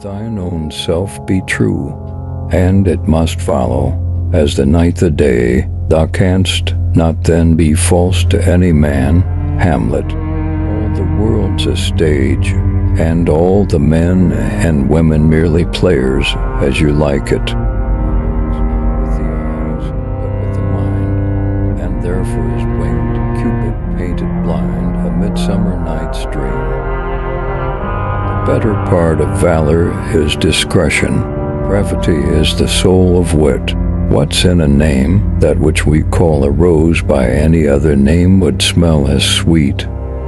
thine own self be true, and it must follow, as the night the day, thou canst not then be false to any man. Hamlet. All the world's a stage, and all the men and women merely players, as you like it. Not with the eyes, but with the mind, and therefore is winged Cupid painted blind, a midsummer night's dream. The better part of valor is discretion. Brevity is the soul of wit. What's in a name? That which we call a rose by any other name would smell as sweet.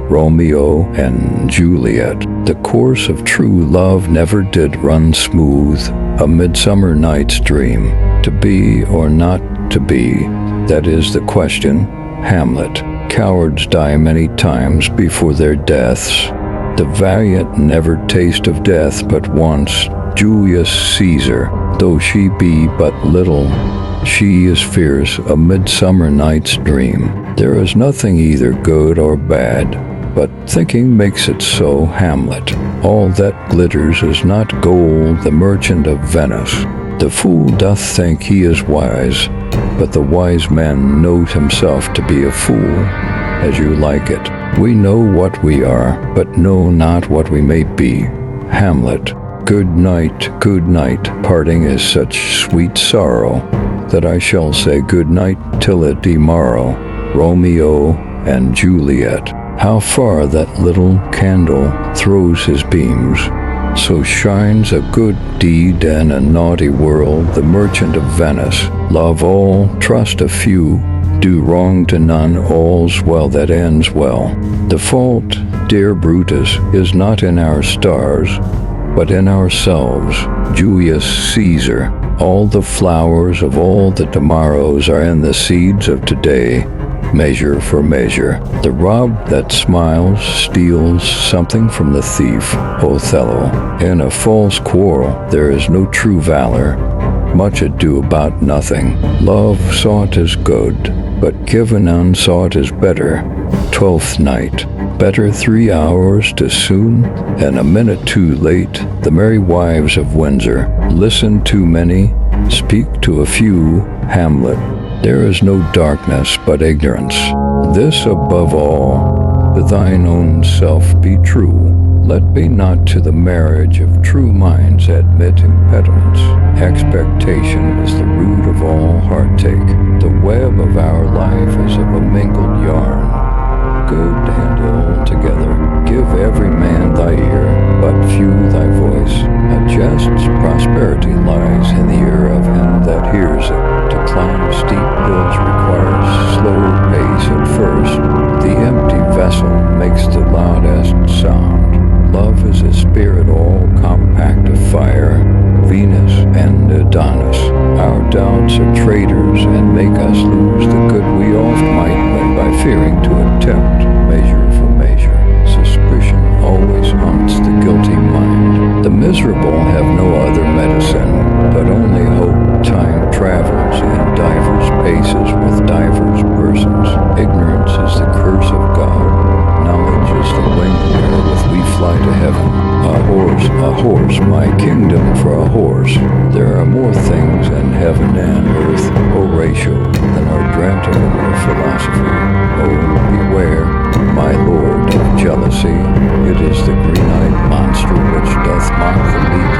Romeo and Juliet. The course of true love never did run smooth. A midsummer night's dream. To be or not to be, that is the question. Hamlet. Cowards die many times before their deaths. The valiant never taste of death but once. Julius Caesar, though she be but little, she is fierce, a midsummer night's dream. There is nothing either good or bad, but thinking makes it so. Hamlet. All that glitters is not gold, the merchant of Venice. The fool doth think he is wise, but the wise man knows himself to be a fool, as you like it. We know what we are, but know not what we may be. Hamlet. Good night, parting is such sweet sorrow, that I shall say good night till it be morrow. Romeo and Juliet. How far that little candle throws his beams, so shines a good deed and a naughty world. The merchant of Venice. Love all, trust a few, do wrong to none, all's well that ends well. The fault, dear Brutus, is not in our stars, but in ourselves. Julius Caesar. All the flowers of all the tomorrows are in the seeds of today. Measure for measure. The rob that smiles steals something from the thief. Othello. In a false quarrel there is no true valor. Much ado about nothing. Love sought is good, but given unsought is better. Twelfth Night. Better 3 hours too soon and a minute too late. The merry wives of Windsor. Listen to many, speak to a few. Hamlet. There is no darkness but ignorance. This above all, to thine own self be true. Let be not to the marriage of true minds admit impediments. Expectation is the root of all heartache. The web of our life is of a mingled yarn. Good and ill together. Give every man thy ear, but few thy voice. A jest's prosperity lies in the ear of him that hears it. To climb steep hills requires slow pace at first. The empty vessel makes the loudest sound. Love is a spirit all compact of fire. Venus and Adonis. Our doubts are traitors and make us lose the good we oft might win by fearing to attempt. Measure for measure. Suspicion always haunts the guilty mind. The miserable have no other medicine, but only hope. Time travels in divers paces with divers persons. Ignorance is the curse of God. Knowledge is the wing wherewith we fly to heaven. A horse, my kingdom for a horse. There are more things in heaven and earth, Horatio, than are dreamt of in your philosophy. Oh, beware, my lord, of jealousy. It is the green-eyed monster which doth mock the meek